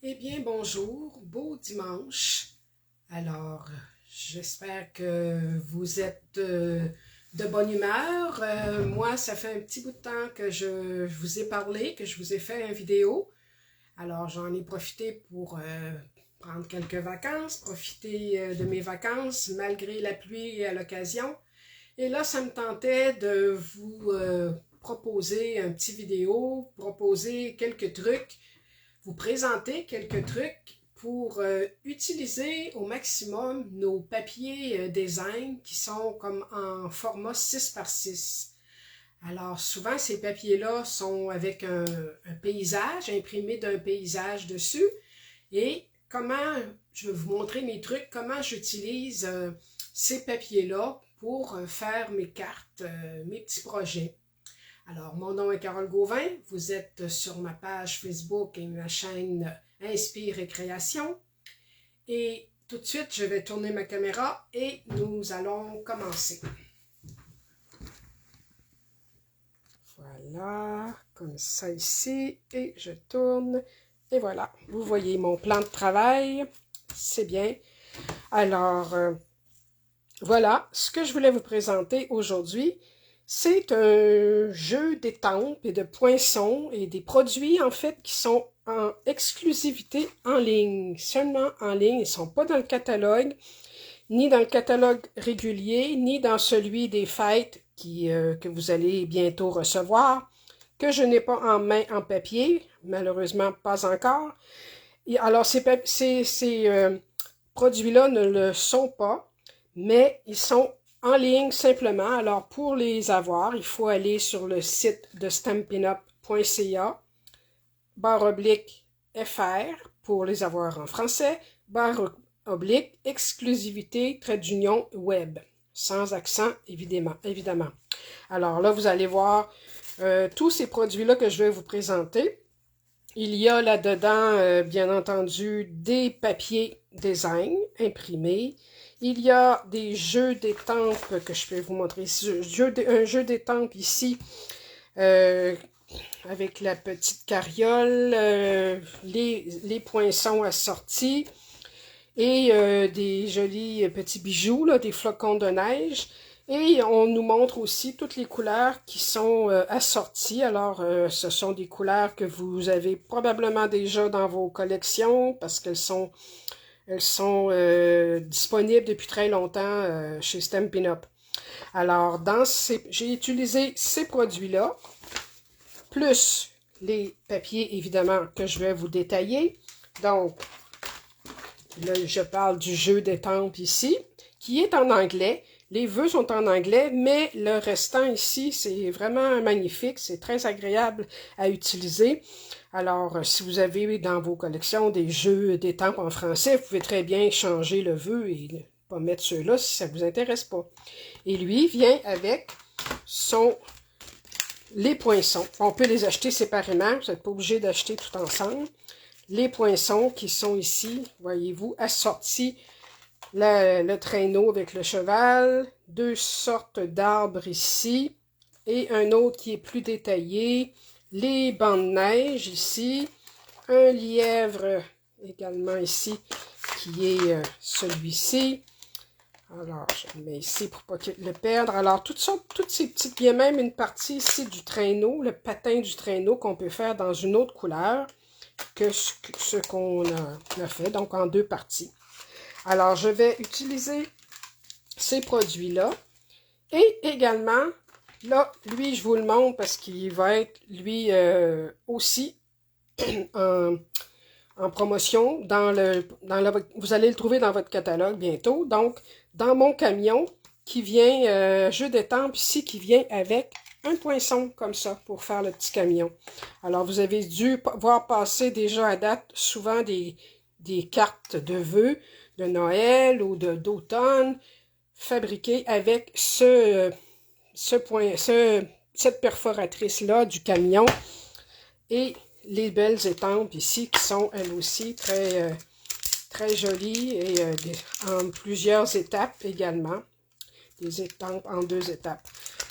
Eh bien, bonjour, beau dimanche. Alors, j'espère que vous êtes de bonne humeur. Moi, ça fait un petit bout de temps que je vous ai parlé, que je vous ai fait une vidéo. Alors, j'en ai profité pour prendre quelques vacances, profiter de mes vacances malgré la pluie à l'occasion. Et là, ça me tentait de vous proposer un petit vidéo, proposer quelques trucs, vous présenter quelques trucs pour utiliser au maximum nos papiers design qui sont comme en format 6 par 6. Alors souvent ces papiers-là sont avec un paysage, imprimé d'un paysage dessus. Et comment, je vais vous montrer mes trucs, comment j'utilise ces papiers-là pour faire mes cartes, mes petits projets. Alors, mon nom est Carole Gauvin, vous êtes sur ma page Facebook et ma chaîne Inspire et Création. Et tout de suite, je vais tourner ma caméra et nous allons commencer. Voilà, comme ça ici, et je tourne. Et voilà, vous voyez mon plan de travail, c'est bien. Alors, voilà, ce que je voulais vous présenter aujourd'hui, c'est un jeu d'étampes et de poinçons et des produits en fait qui sont en exclusivité en ligne, seulement en ligne. Ils ne sont pas dans le catalogue, ni dans le catalogue régulier, ni dans celui des fêtes que vous allez bientôt recevoir, que je n'ai pas en main en papier, malheureusement pas encore. Et alors ces produits-là ne le sont pas, mais ils sont en ligne simplement. Alors pour les avoir, il faut aller sur le site de stampinup.ca /FR pour les avoir en français, / exclusivité /web, sans accent évidemment. Alors là, vous allez voir tous ces produits-là que je vais vous présenter. Il y a là-dedans, bien entendu, des papiers design imprimés. Il y a des jeux d'étampes que je vais vous montrer. Un jeu d'étampes ici, avec la petite carriole, les poinçons assortis et des jolis petits bijoux, là, des flocons de neige. Et on nous montre aussi toutes les couleurs qui sont assorties. Alors, ce sont des couleurs que vous avez probablement déjà dans vos collections parce qu'elles sont disponibles depuis très longtemps chez Stampin' Up. Alors, j'ai utilisé ces produits-là, plus les papiers, évidemment, que je vais vous détailler. Donc, là, je parle du jeu d'étampes ici, qui est en anglais. Les vœux sont en anglais, mais le restant ici, c'est vraiment magnifique. C'est très agréable à utiliser. Alors, si vous avez dans vos collections des jeux d'étampes en français, vous pouvez très bien changer le vœu et ne pas mettre ceux-là si ça ne vous intéresse pas. Et lui vient avec les poinçons. On peut les acheter séparément, vous n'êtes pas obligé d'acheter tout ensemble. Les poinçons qui sont ici, voyez-vous, assortis. Le traîneau avec le cheval, deux sortes d'arbres ici, et un autre qui est plus détaillé, les bancs de neige ici, un lièvre également ici, qui est celui-ci. Alors, je le mets ici pour ne pas le perdre. Alors, toutes ces petites, il y a même une partie ici du traîneau, le patin du traîneau qu'on peut faire dans une autre couleur que ce qu'on a fait, donc en deux parties. Alors, je vais utiliser ces produits-là. Et également, là, lui, je vous le montre parce qu'il va être, lui, aussi en promotion. Vous allez le trouver dans votre catalogue bientôt. Donc, dans mon camion, qui vient, jeu d'étampes ici, qui vient avec un poinçon comme ça pour faire le petit camion. Alors, vous avez dû voir passer déjà à date souvent des cartes de vœux de Noël ou d'automne, fabriquée avec cette perforatrice-là du camion et les belles étampes ici qui sont elles aussi très, très jolies et en plusieurs étapes également, des étampes en deux étapes.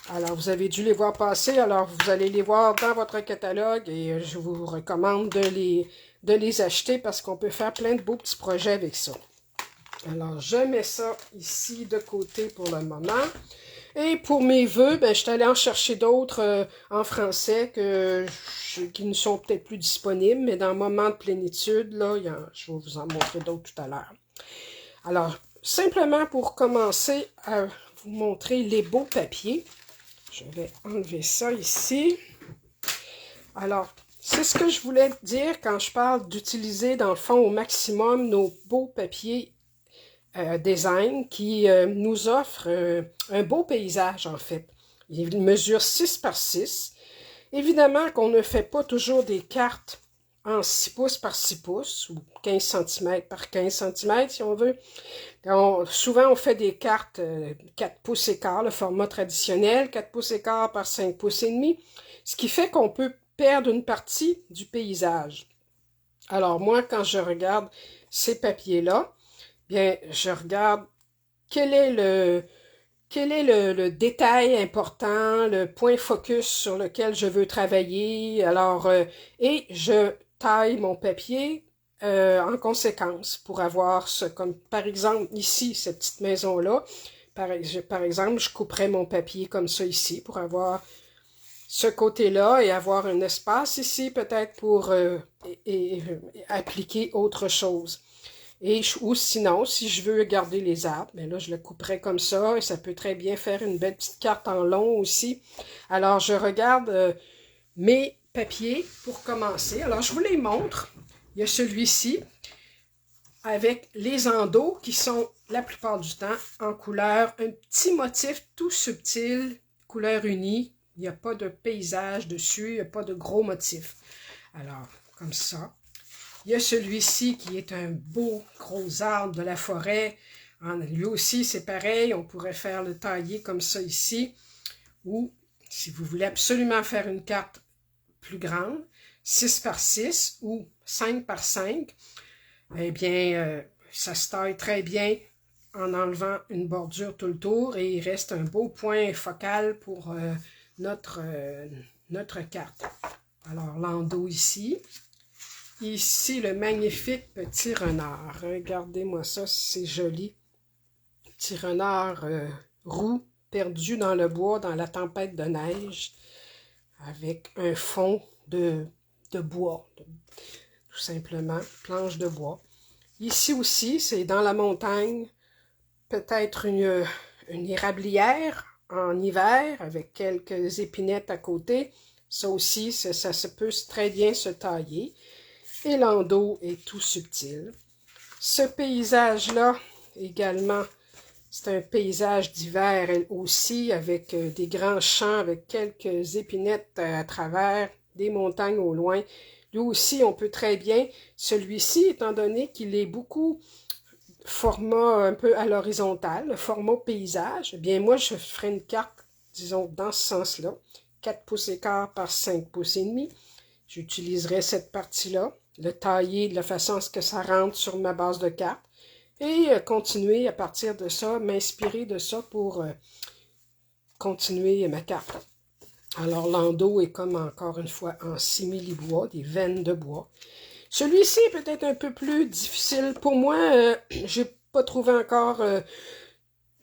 Alors, vous avez dû les voir passer, alors vous allez les voir dans votre catalogue et je vous recommande de les acheter parce qu'on peut faire plein de beaux petits projets avec ça. Alors, je mets ça ici de côté pour le moment. Et pour mes vœux, ben, je suis allée en chercher d'autres en français qui ne sont peut-être plus disponibles, mais dans le moment de plénitude, là, je vais vous en montrer d'autres tout à l'heure. Alors, simplement pour commencer à vous montrer les beaux papiers, je vais enlever ça ici. Alors, c'est ce que je voulais dire quand je parle d'utiliser, dans le fond, au maximum nos beaux papiers design qui nous offrent un beau paysage, en fait. Il mesure 6 par 6. Évidemment qu'on ne fait pas toujours des cartes en 6 pouces par 6 pouces ou 15 cm par 15 cm, si on veut. Souvent, on fait des cartes 4 pouces et quart, le format traditionnel, 4 pouces et quart par 5 pouces et demi, ce qui fait qu'on peut perdre une partie du paysage. Alors moi, quand je regarde ces papiers-là, bien, je regarde quel est le détail important, le point focus sur lequel je veux travailler. Alors, et je taille mon papier en conséquence pour avoir ce, comme par exemple ici, cette petite maison-là. Par exemple, je couperais mon papier comme ça ici pour avoir ce côté-là et avoir un espace ici peut-être pour appliquer autre chose. Ou sinon, si je veux garder les arbres, bien là, je le couperais comme ça et ça peut très bien faire une belle petite carte en long aussi. Alors, je regarde mes papiers pour commencer. Alors, je vous les montre. Il y a celui-ci avec les endos qui sont la plupart du temps en couleur, un petit motif tout subtil, couleur unie. Il n'y a pas de paysage dessus, il n'y a pas de gros motif. Alors, comme ça. Il y a celui-ci qui est un beau gros arbre de la forêt. Lui aussi, c'est pareil. On pourrait faire le tailler comme ça ici. Ou, si vous voulez absolument faire une carte plus grande, 6 par 6 ou 5 par 5, eh bien, ça se taille très bien en enlevant une bordure tout le tour et il reste un beau point focal pour notre carte. Alors, l'endos ici. Ici, le magnifique petit renard. Regardez-moi ça, c'est joli. Petit renard roux, perdu dans le bois, dans la tempête de neige, avec un fond de bois, tout simplement, planche de bois. Ici aussi, c'est dans la montagne, peut-être une érablière en hiver, avec quelques épinettes à côté. Ça aussi, ça peut très bien se tailler. Et l'endos est tout subtil. Ce paysage-là, également, c'est un paysage d'hiver aussi, avec des grands champs, avec quelques épinettes à travers, des montagnes au loin. Lui aussi, on peut très bien, celui-ci, étant donné qu'il est beaucoup format un peu à l'horizontale, le format paysage, eh bien moi, je ferai une carte, disons, dans ce sens-là, 4 pouces et quart par 5 pouces et demi. J'utiliserai cette partie-là, le tailler de la façon à ce que ça rentre sur ma base de carte et continuer à partir de ça, m'inspirer de ça pour continuer ma carte. Alors, l'endos est comme encore une fois en simili-bois, des veines de bois. Celui-ci est peut-être un peu plus difficile. Pour moi, j'ai pas trouvé encore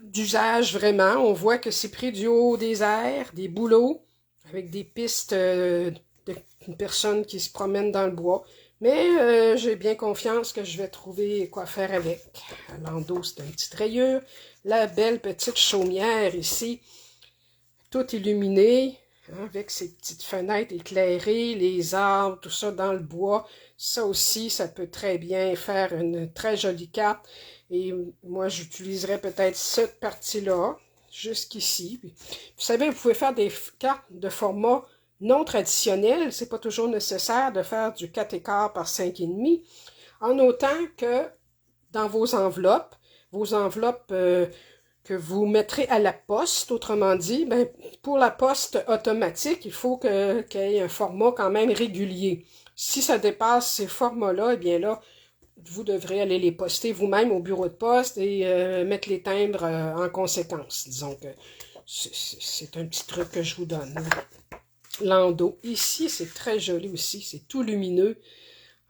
d'usage vraiment. On voit que c'est pris du haut des airs, des bouleaux, avec des pistes d'une personne qui se promène dans le bois. Mais j'ai bien confiance que je vais trouver quoi faire avec. L'endos, c'est une petite rayure. La belle petite chaumière ici, toute illuminée, hein, avec ses petites fenêtres éclairées, les arbres, tout ça dans le bois. Ça aussi, ça peut très bien faire une très jolie carte. Et moi, j'utiliserais peut-être cette partie-là, jusqu'ici. Vous savez, vous pouvez faire des cartes de format non traditionnel, c'est pas toujours nécessaire de faire du 4,15 par 5,5, en autant que dans vos enveloppes que vous mettrez à la poste, autrement dit, ben, pour la poste automatique, il faut qu'il y ait un format quand même régulier. Si ça dépasse ces formats-là, eh bien là, vous devrez aller les poster vous-même au bureau de poste et mettre les timbres en conséquence. Disons que c'est un petit truc que je vous donne. L'endos. Ici, c'est très joli aussi. C'est tout lumineux.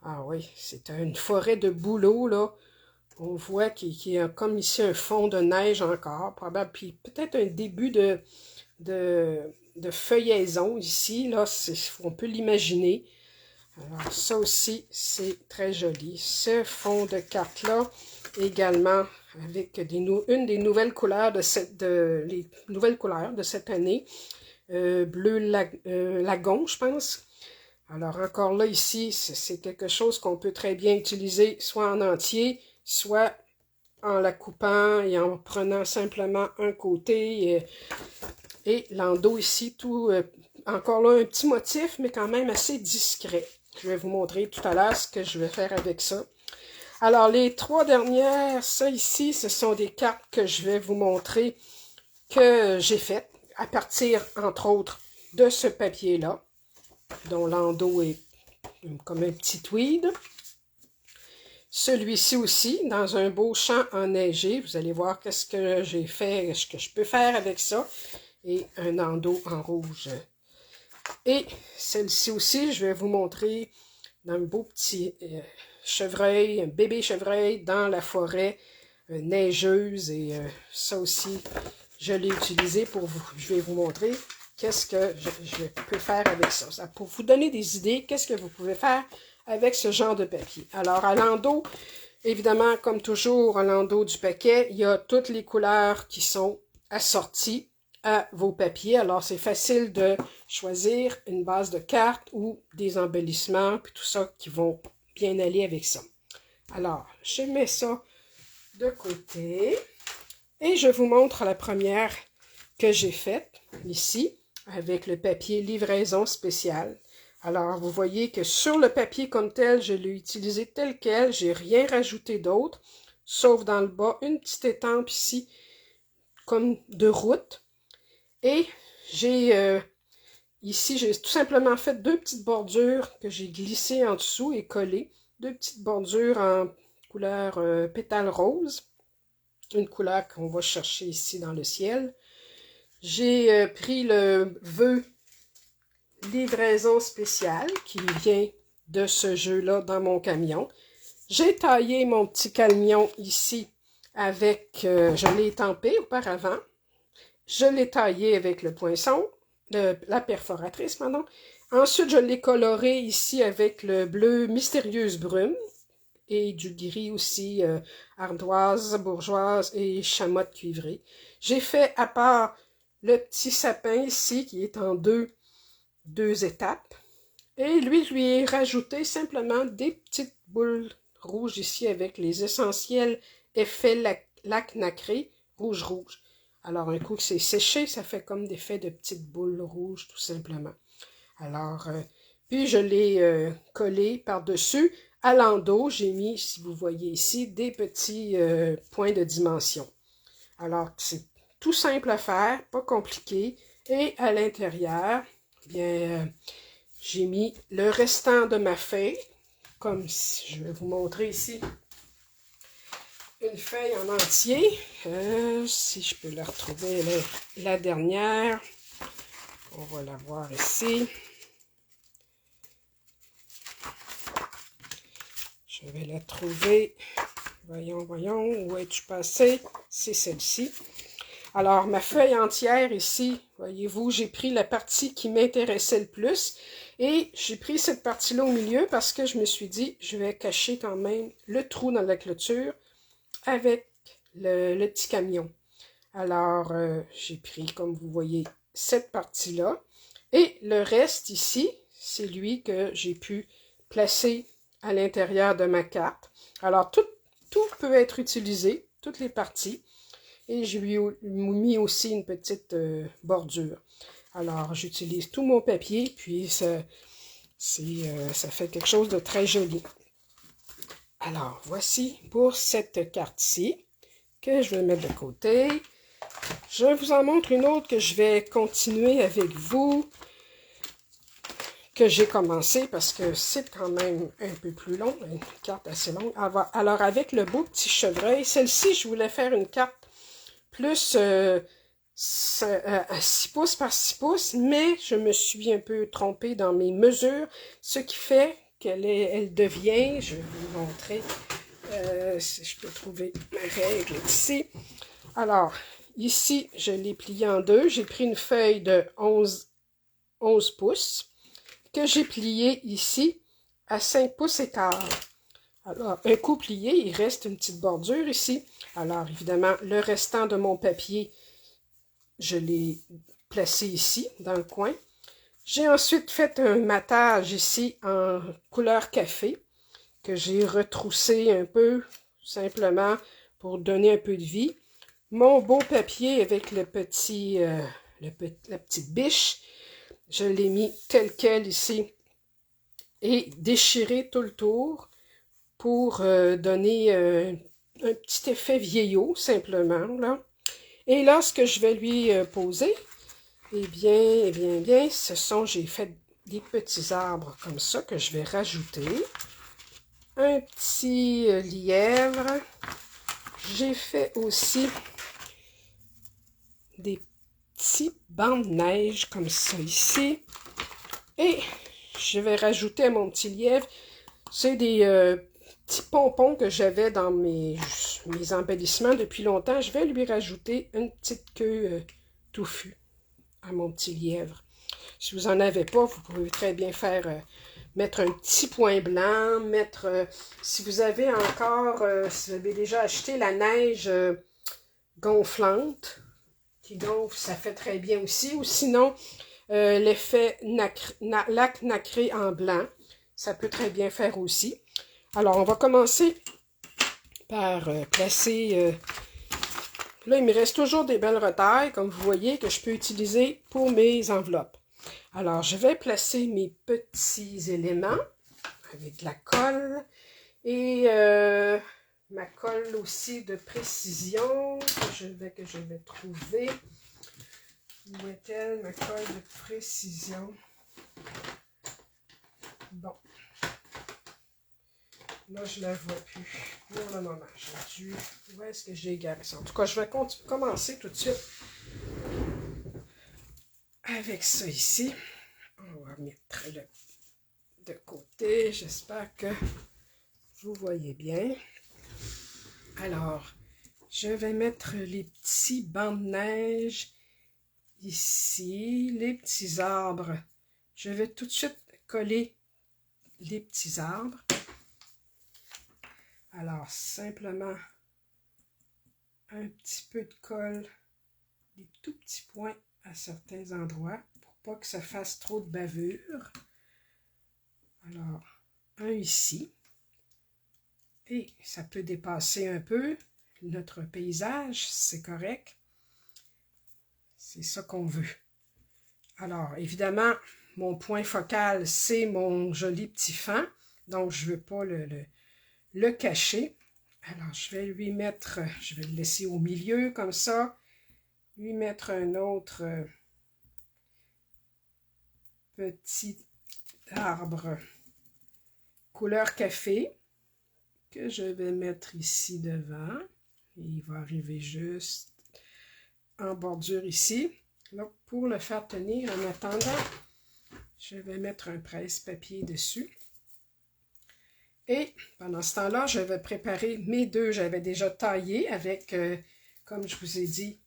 Ah oui, c'est une forêt de bouleaux, là. On voit qu'il y a comme ici un fond de neige encore, probable. Puis peut-être un début de feuillaison ici, là. On peut l'imaginer. Alors, ça aussi, c'est très joli. Ce fond de carte-là, également, avec une des nouvelles couleurs les nouvelles couleurs de cette année. Bleu lagon, je pense. Alors, encore là, ici, c'est quelque chose qu'on peut très bien utiliser, soit en entier, soit en la coupant et en prenant simplement un côté. Et l'endos ici, encore là, un petit motif, mais quand même assez discret. Je vais vous montrer tout à l'heure ce que je vais faire avec ça. Alors, les 3 dernières, ça ici, ce sont des cartes que je vais vous montrer que j'ai faites à partir, entre autres, de ce papier-là, dont l'endos est comme un petit tweed. Celui-ci aussi, dans un beau champ enneigé. Vous allez voir qu'est-ce que j'ai fait, ce que je peux faire avec ça. Et un endos en rouge. Et celle-ci aussi, je vais vous montrer un beau petit chevreuil, un bébé chevreuil dans la forêt neigeuse. Et ça aussi, je l'ai utilisé pour vous. Je vais vous montrer qu'est-ce que je peux faire avec ça. Pour vous donner des idées, qu'est-ce que vous pouvez faire avec ce genre de papier. Alors, à l'endos, évidemment, comme toujours, à l'endos du paquet, il y a toutes les couleurs qui sont assorties à vos papiers. Alors, c'est facile de choisir une base de cartes ou des embellissements, puis tout ça qui vont bien aller avec ça. Alors, je mets ça de côté et je vous montre la première que j'ai faite ici avec le papier livraison spéciale. Alors, vous voyez que sur le papier comme tel, je l'ai utilisé tel quel, j'ai rien rajouté d'autre, sauf dans le bas, une petite étampe ici, comme de route. Et ici, j'ai tout simplement fait 2 petites bordures que j'ai glissées en dessous et collées. 2 petites bordures en couleur pétale rose. Une couleur qu'on va chercher ici dans le ciel. J'ai pris le vœu livraison spéciale qui vient de ce jeu-là dans mon camion. J'ai taillé mon petit camion ici avec, je l'ai étampé auparavant. Je l'ai taillé avec le poinçon, la perforatrice, pardon. Ensuite, je l'ai coloré ici avec le bleu mystérieuse brume et du gris aussi, ardoise, bourgeoise et chamotte cuivrée. J'ai fait à part le petit sapin ici qui est en deux étapes. Et lui, je lui ai rajouté simplement des petites boules rouges ici avec les essentiels effets lac nacré rouge-rouge. Alors, un coup que c'est séché, ça fait comme des faits de petites boules rouges, tout simplement. Alors, puis je l'ai collé par-dessus. À l'endos, j'ai mis, si vous voyez ici, des petits points de dimension. Alors, c'est tout simple à faire, pas compliqué. Et à l'intérieur, bien, j'ai mis le restant de ma feuille, comme je vais vous montrer ici. Une feuille en entier, si je peux la retrouver, la dernière, on va la voir ici. Je vais la trouver, voyons, où es-tu passé? C'est celle-ci. Alors, ma feuille entière ici, voyez-vous, j'ai pris la partie qui m'intéressait le plus et j'ai pris cette partie-là au milieu parce que je me suis dit, je vais cacher quand même le trou dans la clôture avec le petit camion. Alors, j'ai pris, comme vous voyez, cette partie-là. Et le reste ici, c'est lui que j'ai pu placer à l'intérieur de ma carte. Alors, tout peut être utilisé, toutes les parties. Et je lui ai mis aussi une petite bordure. Alors, j'utilise tout mon papier, puis ça fait quelque chose de très joli. Alors, voici pour cette carte-ci, que je vais mettre de côté. Je vous en montre une autre que je vais continuer avec vous, que j'ai commencé parce que c'est quand même un peu plus long, une carte assez longue. Alors, avec le beau petit chevreuil, celle-ci, je voulais faire une carte plus 6 pouces par 6 pouces, mais je me suis un peu trompée dans mes mesures, ce qui fait elle devient, je vais vous montrer si je peux trouver ma règle ici. Alors, ici, je l'ai plié en deux. J'ai pris une feuille de 11 pouces que j'ai plié ici à 5 pouces et quart. Alors, un coup plié, il reste une petite bordure ici. Alors, évidemment, le restant de mon papier, je l'ai placé ici, dans le coin. J'ai ensuite fait un matage ici en couleur café, que j'ai retroussé un peu, simplement, pour donner un peu de vie. Mon beau papier avec la petite biche, je l'ai mis tel quel ici et déchiré tout le tour pour donner un petit effet vieillot, simplement, là. Et là, ce que je vais lui poser, eh bien, j'ai fait des petits arbres comme ça que je vais rajouter. Un petit lièvre. J'ai fait aussi des petits bancs de neige comme ça ici. Et je vais rajouter à mon petit lièvre, c'est des petits pompons que j'avais dans mes embellissements depuis longtemps. Je vais lui rajouter une petite queue touffue à mon petit lièvre. Si vous n'en avez pas, vous pouvez très bien faire mettre un petit point blanc, si vous avez encore, si vous avez déjà acheté la neige gonflante, qui gonfle, ça fait très bien aussi. Ou sinon, l'effet lac nacré en blanc, ça peut très bien faire aussi. Alors, on va commencer par placer... là, il me reste toujours des belles retailles, comme vous voyez, que je peux utiliser pour mes enveloppes. Alors, je vais placer mes petits éléments avec de la colle et ma colle aussi de précision que je vais trouver. Où est-elle, ma colle de précision? Bon. Là, je ne la vois plus. Pour le moment, j'ai dû... Où est-ce que j'ai égaré ça? En tout cas, je vais commencer tout de suite avec ça ici. On va mettre le de côté. J'espère que vous voyez bien. Alors, je vais mettre les petits bancs de neige ici, les petits arbres. Je vais tout de suite coller les petits arbres. Alors, simplement un petit peu de colle, des tout petits points à certains endroits pour pas que ça fasse trop de bavure. Alors, un ici. Et ça peut dépasser un peu notre paysage, c'est correct. C'est ça qu'on veut. Alors, évidemment, mon point focal, c'est mon joli petit fan. Donc, je ne veux pas le cacher. Alors, je vais lui mettre, je vais le laisser au milieu comme ça. Lui mettre un autre petit arbre couleur café que je vais mettre ici devant. Et il va arriver juste en bordure ici. Là, pour le faire tenir, en attendant, je vais mettre un presse-papier dessus. Et pendant ce temps-là, je vais préparer mes deux. J'avais déjà taillé avec, comme je vous ai dit,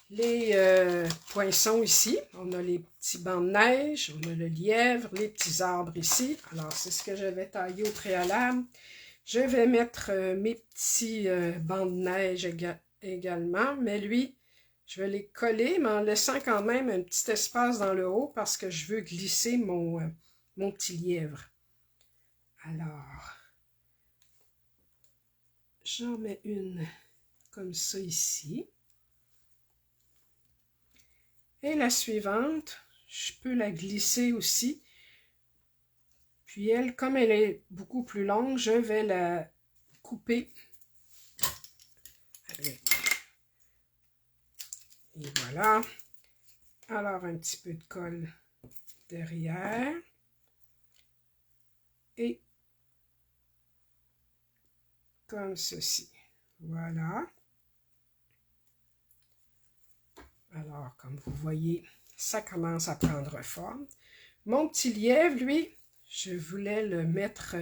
les poinçons ici. On a les petits bancs de neige, on a le lièvre, les petits arbres ici. Alors, c'est ce que j'avais taillé au préalable. Je vais mettre mes petits bancs de neige également, mais lui, je vais les coller, mais en laissant quand même un petit espace dans le haut parce que je veux glisser mon petit lièvre. Alors, j'en mets une comme ça ici. Et la suivante, je peux la glisser aussi. Puis elle, comme elle est beaucoup plus longue, je vais la couper avec. Et voilà. Alors, un petit peu de colle derrière. Et comme ceci. Voilà. Alors, comme vous voyez, ça commence à prendre forme. Mon petit lièvre, lui, je voulais le mettre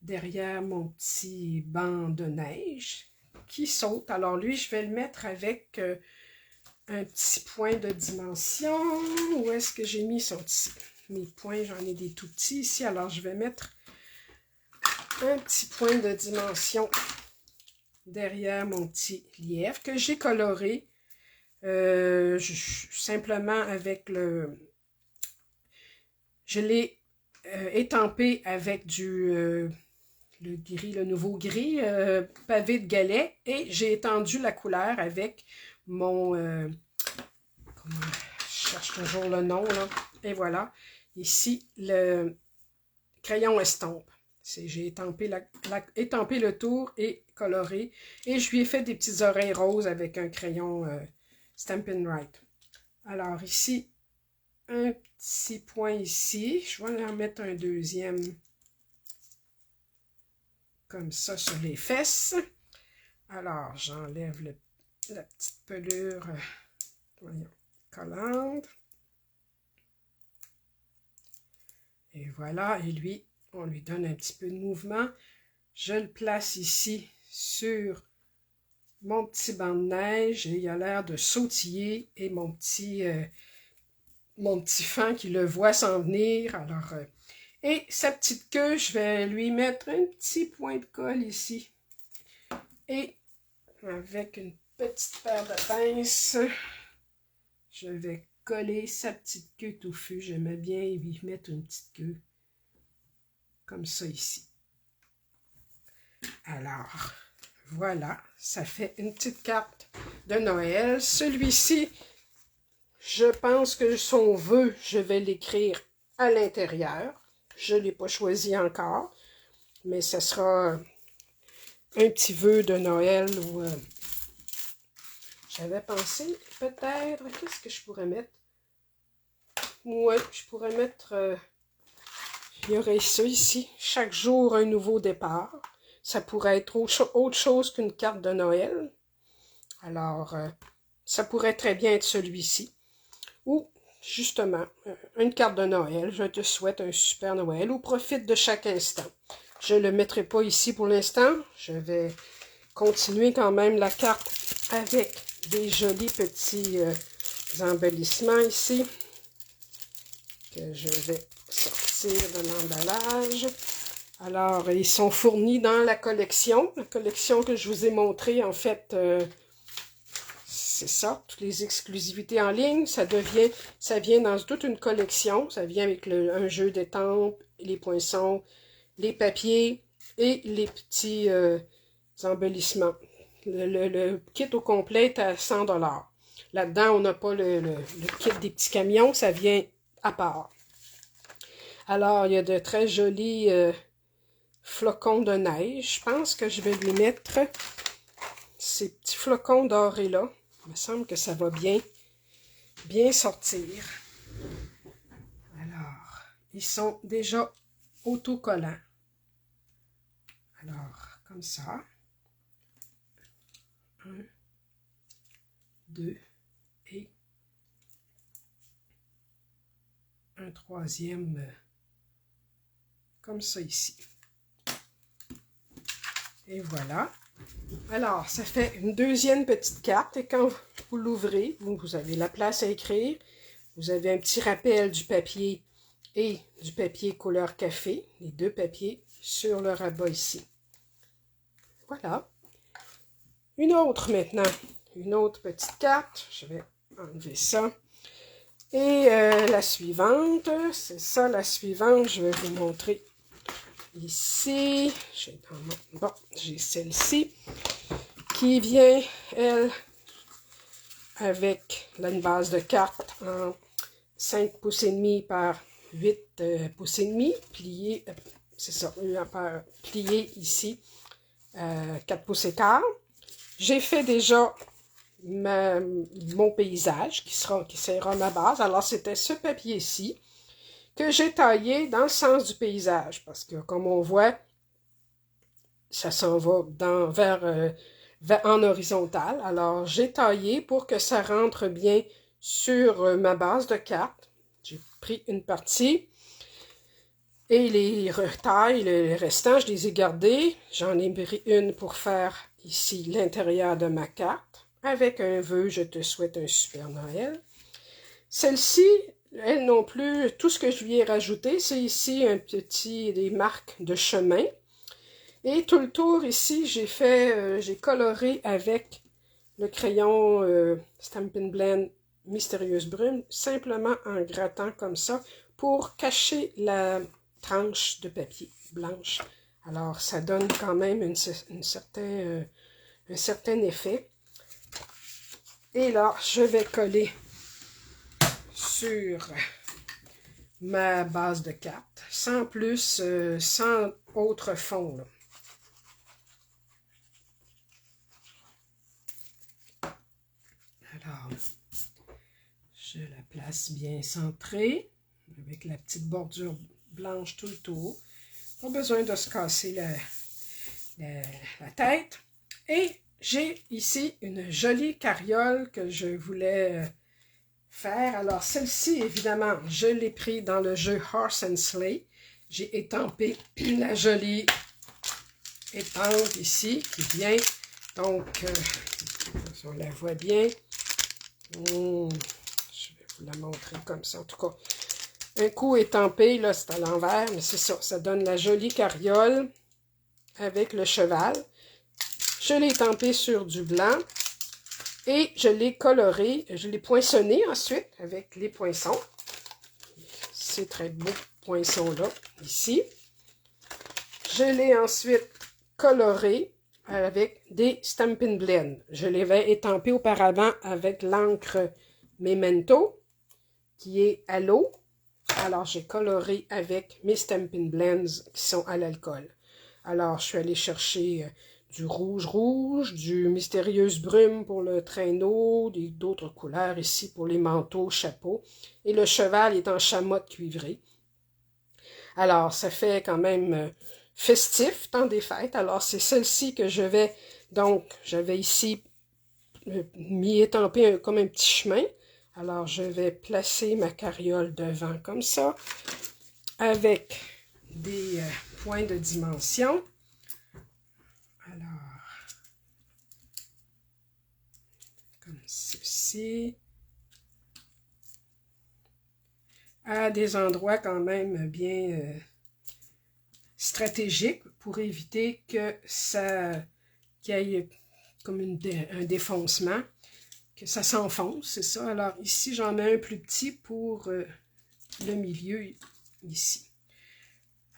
derrière mon petit banc de neige qui saute. Alors lui, je vais le mettre avec un petit point de dimension. Où est-ce que j'ai mis son petit... Mes points, j'en ai des tout petits ici. Alors je vais mettre un petit point de dimension derrière mon petit lièvre que j'ai coloré simplement avec le... Je l'ai étampé avec le gris, le nouveau gris pavé de galets, et j'ai étendu la couleur avec mon... je cherche toujours le nom, là. Et voilà. Ici, le crayon estompe. J'ai étampé, étampé le tour et coloré. Et je lui ai fait des petites oreilles roses avec un crayon Stampin' Right. Alors ici, un petit point ici. Je vais en mettre un deuxième comme ça sur les fesses. Alors, j'enlève la petite pelure collante. Et voilà, et lui, on lui donne un petit peu de mouvement. Je le place ici sur mon petit banc de neige et il a l'air de sautiller, et mon petit fan qui le voit s'en venir. Alors, et sa petite queue, je vais lui mettre un petit point de colle ici. Et avec une petite paire de pinces, je vais coller sa petite queue touffue. J'aimais bien lui mettre une petite queue comme ça ici. Alors, voilà, ça fait une petite carte de Noël. Celui-ci, je pense que son vœu, je vais l'écrire à l'intérieur. Je ne l'ai pas choisi encore, mais ce sera un petit vœu de Noël où j'avais pensé peut-être, qu'est-ce que je pourrais mettre? Ouais, je pourrais mettre, il y aurait ça ici, chaque jour un nouveau départ. Ça pourrait être autre chose qu'une carte de Noël. Alors, ça pourrait très bien être celui-ci. Ou, justement, une carte de Noël. Je te souhaite un super Noël ou profite de chaque instant. Je ne le mettrai pas ici pour l'instant. Je vais continuer quand même la carte avec des jolis petits embellissements ici que je vais sortir de l'emballage. Alors, ils sont fournis dans la collection que je vous ai montrée. En fait, c'est ça, toutes les exclusivités en ligne. Ça vient dans toute une collection. Ça vient avec un jeu d'étampes, les poinçons, les papiers et les petits embellissements. Le kit au complet est à 100 $. Là-dedans, on n'a pas le kit des petits camions, ça vient à part. Alors, il y a de très jolis flocons de neige. Je pense que je vais lui mettre ces petits flocons dorés-là. Il me semble que ça va bien sortir. Alors, ils sont déjà autocollants. Alors, comme ça. 1, 2 et un troisième comme ça ici. Et voilà. Alors, ça fait une deuxième petite carte, et quand vous l'ouvrez, vous avez la place à écrire. Vous avez un petit rappel du papier et du papier couleur café, les deux papiers sur le rabat ici. Voilà. Une autre maintenant, une autre petite carte. Je vais enlever ça. Et la suivante, c'est ça, la suivante, je vais vous montrer ici. J'ai celle-ci qui vient, elle, avec une base de cartes en 5 pouces et demi par 8 pouces et demi, plié, c'est ça, plié ici, 4 pouces et quart. J'ai fait déjà mon paysage qui sera ma base. Alors, c'était ce papier-ci que j'ai taillé dans le sens du paysage parce que, comme on voit, ça s'en va vers en horizontal. Alors, j'ai taillé pour que ça rentre bien sur ma base de carte. J'ai pris une partie et les retailles, les restants, je les ai gardés. J'en ai pris une pour faire ici l'intérieur de ma carte avec un vœu « Je te souhaite un super Noël ». Celle-ci, elle non plus, tout ce que je lui ai rajouté, c'est ici des marques de chemin. Et tout le tour ici, j'ai coloré avec le crayon Stampin' Blend Mystérieuse Brume, simplement en grattant comme ça, pour cacher la tranche de papier blanche. Alors, ça donne quand même un certain effet. Et là, je vais coller sur ma base de carte, sans plus, sans autre fond, là. Alors, je la place bien centrée, avec la petite blanche tout le tour. Pas besoin de se casser la tête. Et j'ai ici une jolie carriole que je voulais faire. Alors, celle-ci, évidemment, je l'ai pris dans le jeu Horse and Sleigh. J'ai étampé la jolie étampe ici, qui vient. Donc, on la voit bien. Je vais vous la montrer comme ça. En tout cas, un coup étampé, là, c'est à l'envers, mais c'est ça. Ça donne la jolie carriole avec le cheval. Je l'ai étampé sur du blanc et je l'ai coloré. Je l'ai poinçonné ensuite avec les poinçons. Ces très beaux poinçons-là, ici. Je l'ai ensuite coloré avec des Stampin' Blend. Je l'avais étampé auparavant avec l'encre Memento, qui est à l'eau. Alors, j'ai coloré avec mes Stampin' Blends qui sont à l'alcool. Alors, je suis allée chercher du rouge, du Mystérieuse Brume pour le traîneau, d'autres couleurs ici pour les manteaux, chapeaux. Et le cheval est en chamotte cuivrée. Alors, ça fait quand même festif, temps des fêtes. Alors, c'est celle-ci que je vais, donc, j'avais ici mis étampé comme un petit chemin. Alors, je vais placer ma carriole devant comme ça, avec des points de dimension. Alors, comme ceci. À des endroits quand même bien stratégiques pour éviter que qu'il y ait comme un défoncement, que ça s'enfonce, c'est ça. Alors ici, j'en mets un plus petit pour le milieu ici.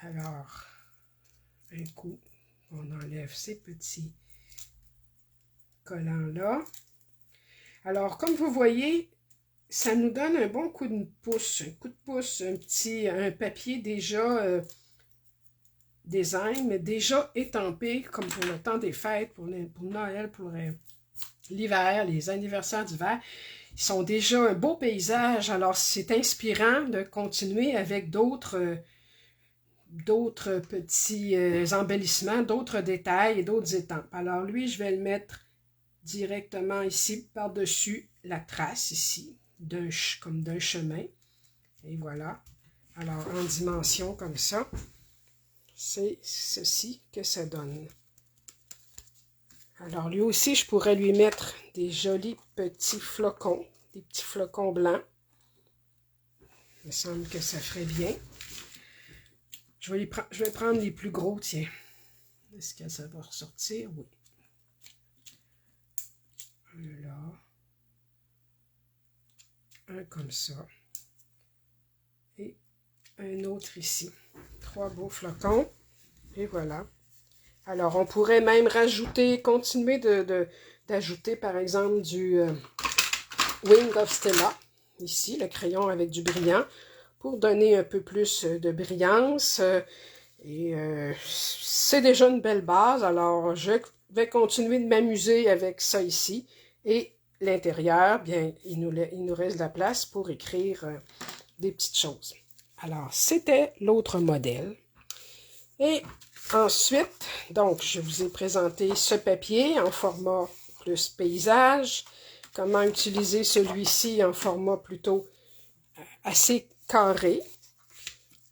Alors, un coup, on enlève ces petits collants-là. Alors, comme vous voyez, ça nous donne un bon coup de pouce, un papier déjà design, mais déjà étampé, comme pour le temps des fêtes, pour Noël, pour l'hiver, les anniversaires d'hiver. Ils sont déjà un beau paysage, alors c'est inspirant de continuer avec d'autres petits embellissements, d'autres détails et d'autres étampes. Alors lui, je vais le mettre directement ici, par-dessus la trace ici, comme d'un chemin. Et voilà. Alors, en dimension comme ça, c'est ceci que ça donne. Alors, lui aussi, je pourrais lui mettre des jolis petits flocons, des petits flocons blancs. Il me semble que ça ferait bien. Je vais prendre les plus gros, tiens. Est-ce que ça va ressortir? Oui. Un là. Un comme ça. Et un autre ici. 3 beaux flocons. Et voilà. Alors, on pourrait même continuer d'ajouter, par exemple, du Wing of Stella. Ici, le crayon avec du brillant. Pour donner un peu plus de brillance. C'est déjà une belle base. Alors, je vais continuer de m'amuser avec ça ici. Et l'intérieur, bien, il nous reste de la place pour écrire des petites choses. Alors, c'était l'autre modèle. Et Ensuite, donc, je vous ai présenté ce papier en format plus paysage. Comment utiliser celui-ci en format plutôt assez carré.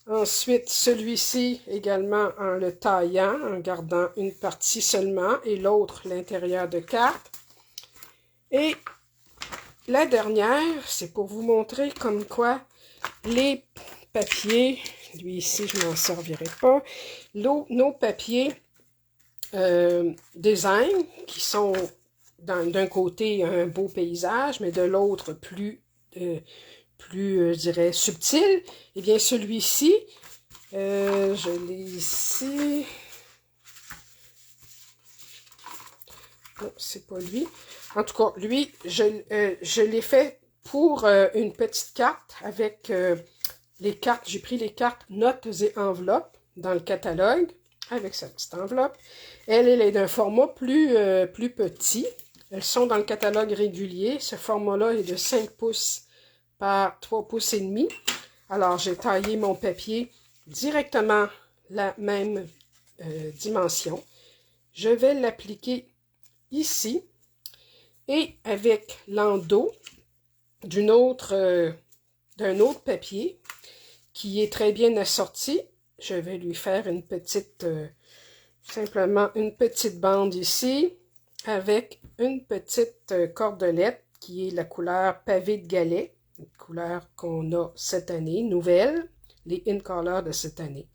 Ensuite, celui-ci également en le taillant, en gardant une partie seulement et l'autre l'intérieur de carte. Et la dernière, c'est pour vous montrer comme quoi les papiers, lui ici je m'en servirai pas, nos papiers design qui sont d'un côté un beau paysage, mais de l'autre je dirais, subtil, eh bien, celui-ci, je l'ai ici. Non, c'est pas lui. En tout cas, lui, je l'ai fait pour une petite carte avec les cartes. J'ai pris les cartes notes et enveloppes dans le catalogue avec sa petite enveloppe. Elle est d'un format plus petit. Elles sont dans le catalogue régulier. Ce format-là est de 5 pouces par 3 pouces et demi. Alors, j'ai taillé mon papier directement la même dimension. Je vais l'appliquer ici et avec l'endos d'un autre papier qui est très bien assorti, je vais lui faire une petite, simplement une petite bande ici avec une petite cordelette qui est la couleur pavé de galets. Une couleur qu'on a cette année, nouvelle, les In Color de cette année.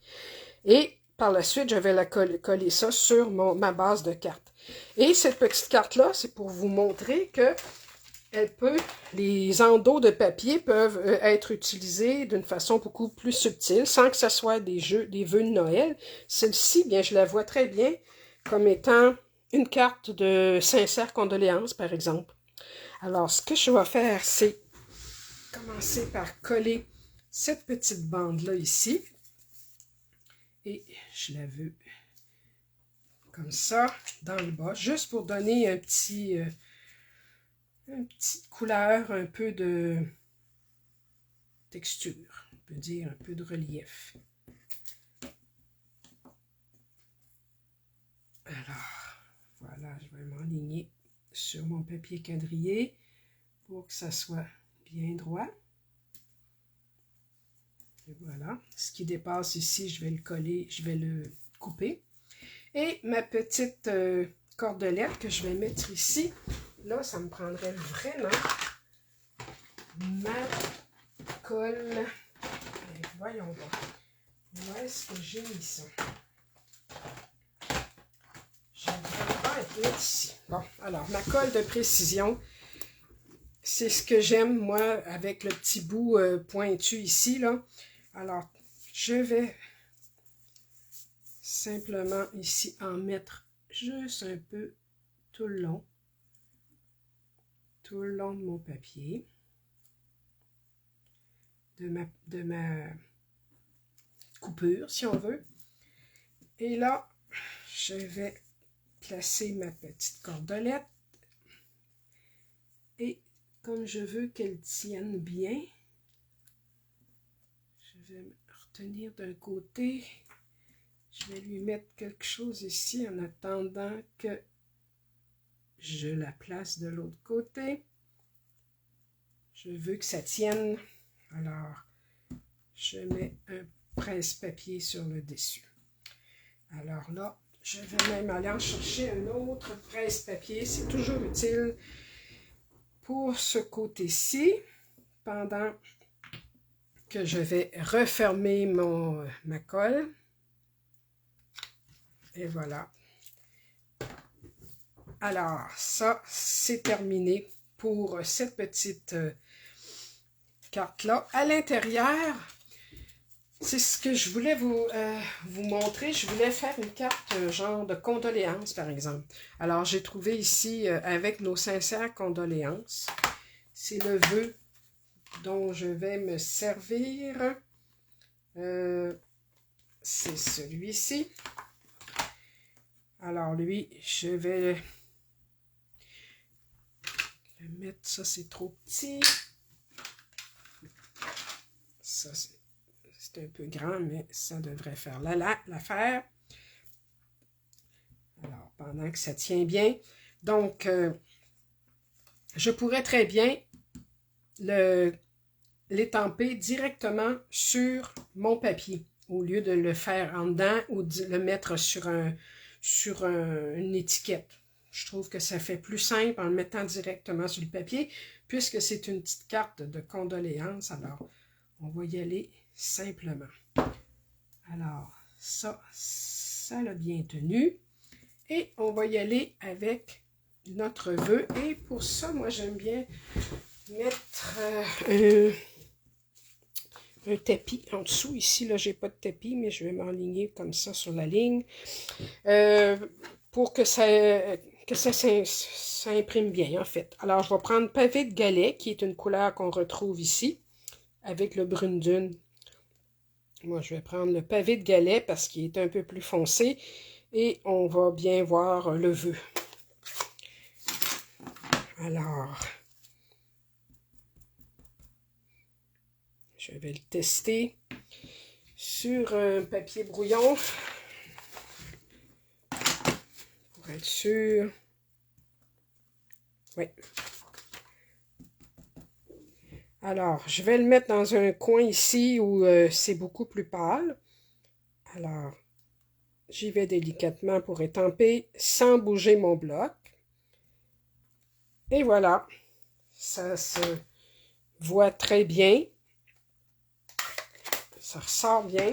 Et par la suite, je vais la coller ça sur ma base de cartes. Et cette petite carte-là, c'est pour vous montrer que les endos de papier peuvent être utilisés d'une façon beaucoup plus subtile, sans que ce soit des vœux de Noël. Celle-ci, bien, je la vois très bien comme étant une carte de sincères condoléances, par exemple. Alors, ce que je vais faire, c'est commencer par coller cette petite bande-là ici. Et je la veux comme ça, dans le bas, juste pour donner une petite couleur, un peu de texture, on peut dire un peu de relief. Alors, voilà, je vais m'enligner sur mon papier quadrillé pour que ça soit bien droit. Et voilà, ce qui dépasse ici, je vais le coller, je vais le couper. Et ma petite cordelette que je vais mettre ici, là, ça me prendrait vraiment ma colle. Et voyons voir. Où est-ce que j'ai mis ça? Je vais être là ici. Bon, alors, ma colle de précision, c'est ce que j'aime, moi, avec le petit bout pointu ici, là. Alors, je vais simplement ici en mettre juste un peu tout le long de mon papier, de ma coupure, si on veut. Et là, je vais placer ma petite cordelette. Et comme je veux qu'elle tienne bien, je vais me retenir d'un côté. Je vais lui mettre quelque chose ici en attendant que je la place de l'autre côté. Je veux que ça tienne. Alors, je mets un presse-papier sur le dessus. Alors là, je vais même aller en chercher un autre presse-papier. C'est toujours utile pour ce côté-ci, pendant que je vais refermer ma colle. Et voilà. Alors, ça, c'est terminé pour cette petite carte-là. À l'intérieur, c'est ce que je voulais vous montrer. Je voulais faire une carte genre de condoléances, par exemple. Alors, j'ai trouvé ici, avec nos sincères condoléances, c'est le vœu dont je vais me servir. C'est celui-ci. Alors, lui, je vais le mettre. Ça, c'est trop petit. Ça, c'est un peu grand, mais ça devrait faire l'affaire. pendant que ça tient bien. Donc, je pourrais très bien l'étamper directement sur mon papier au lieu de le faire en dedans ou de le mettre sur une étiquette. Je trouve que ça fait plus simple en le mettant directement sur le papier puisque c'est une petite carte de condoléances. Alors, on va y aller simplement. Alors, ça l'a bien tenu. Et on va y aller avec notre vœu. Et pour ça, moi, j'aime bien mettre un tapis en dessous. Ici, là, j'ai pas de tapis, mais je vais m'enligner comme ça sur la ligne pour que ça s'imprime bien, en fait. Alors, je vais prendre pavé de galets, qui est une couleur qu'on retrouve ici, avec le brune dune. Moi, je vais prendre le pavé de galets parce qu'il est un peu plus foncé et on va bien voir le vœu. Alors, je vais le tester sur un papier brouillon pour être sûr. Oui. Alors, je vais le mettre dans un coin ici où c'est beaucoup plus pâle. Alors, j'y vais délicatement pour étamper sans bouger mon bloc. Et voilà, ça se voit très bien. Ça ressort bien.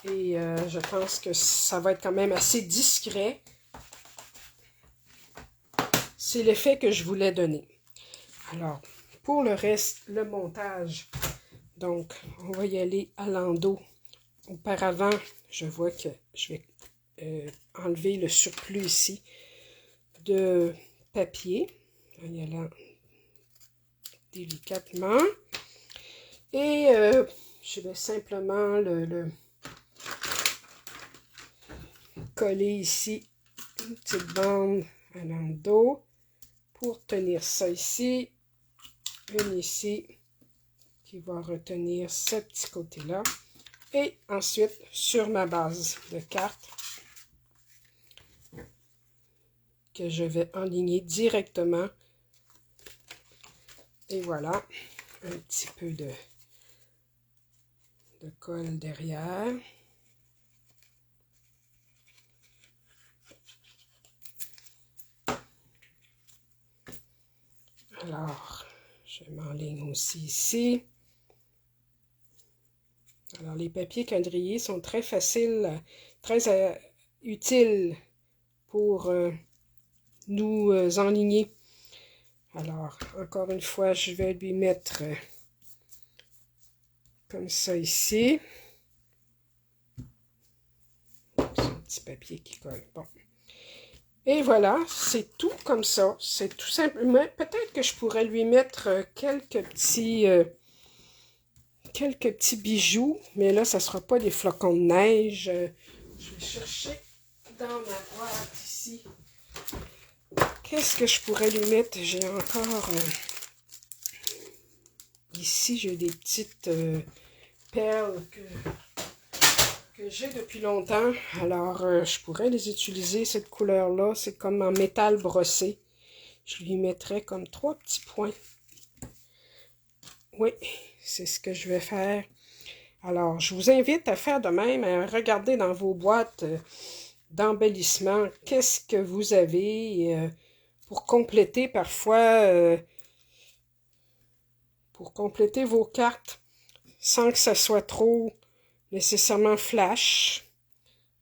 Et je pense que ça va être quand même assez discret. C'est l'effet que je voulais donner. Alors, pour le reste, le montage. Donc, on va y aller à l'endos. Auparavant, je vois que je vais enlever le surplus ici de papier. En y allant délicatement. Et je vais simplement le coller ici une petite bande à l'endos pour tenir ça ici. Une ici qui va retenir ce petit côté-là. Et ensuite, sur ma base de carte, que je vais enligner directement. Et voilà, un petit peu de colle derrière. Alors, je m'enligne aussi ici. Alors, les papiers quadrillés sont très faciles, très utiles pour nous enligner. Alors, encore une fois, je vais lui mettre comme ça ici. C'est un petit papier qui colle. Bon. Et voilà, c'est tout comme ça. C'est tout simplement... Peut-être que je pourrais lui mettre quelques petits bijoux, mais là, ça ne sera pas des flocons de neige. Je vais chercher dans ma boîte ici. Qu'est-ce que je pourrais lui mettre? J'ai encore... ici, j'ai des petites perles que j'ai depuis longtemps. Alors, je pourrais les utiliser, cette couleur-là. C'est comme en métal brossé. Je lui mettrais comme 3 petits points. Oui, c'est ce que je vais faire. Alors, je vous invite à faire de même, à regarder dans vos boîtes d'embellissement, qu'est-ce que vous avez pour compléter parfois, pour compléter vos cartes, sans que ça soit trop nécessairement flash.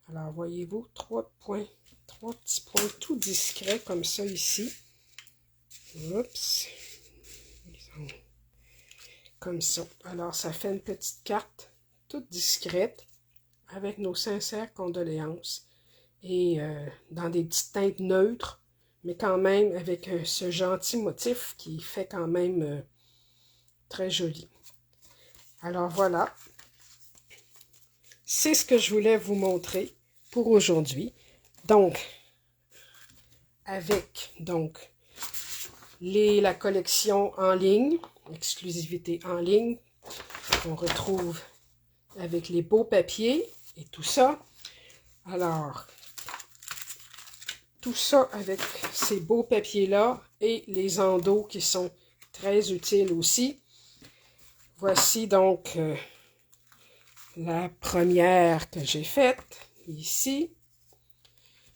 Alors, voyez-vous, 3 points, 3 petits points tout discrets comme ça ici. Oups. Comme ça. Alors, ça fait une petite carte toute discrète avec nos sincères condoléances et dans des petites teintes neutres, mais quand même avec ce gentil motif qui fait quand même très joli. Alors voilà, c'est ce que je voulais vous montrer pour aujourd'hui. Donc, avec la collection en ligne, exclusivité en ligne, qu'on retrouve avec les beaux papiers et tout ça. Alors, tout ça avec ces beaux papiers-là et les endos qui sont très utiles aussi. Voici donc la première que j'ai faite ici.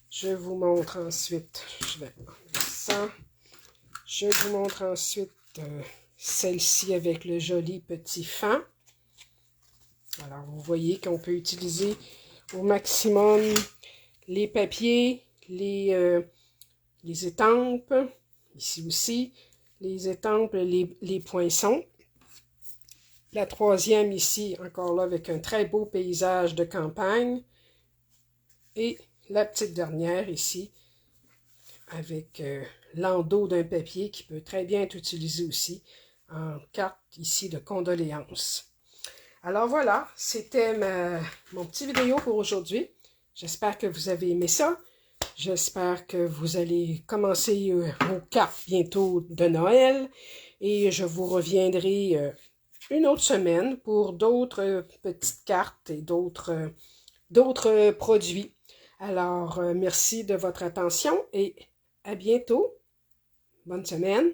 Je vous montre ensuite, je vais enlever ça. Je vous montre ensuite celle-ci avec le joli petit fan. Alors, vous voyez qu'on peut utiliser au maximum les papiers, les étampes, ici aussi, les étampes, les poinçons. La troisième ici, encore là, avec un très beau paysage de campagne. Et la petite dernière ici, avec l'endos d'un papier qui peut très bien être utilisé aussi en carte ici de condoléances. Alors voilà, c'était mon petit vidéo pour aujourd'hui. J'espère que vous avez aimé ça. J'espère que vous allez commencer vos cartes bientôt de Noël. Et je vous reviendrai une autre semaine pour d'autres petites cartes et d'autres produits. Alors, merci de votre attention et à bientôt. Bonne semaine.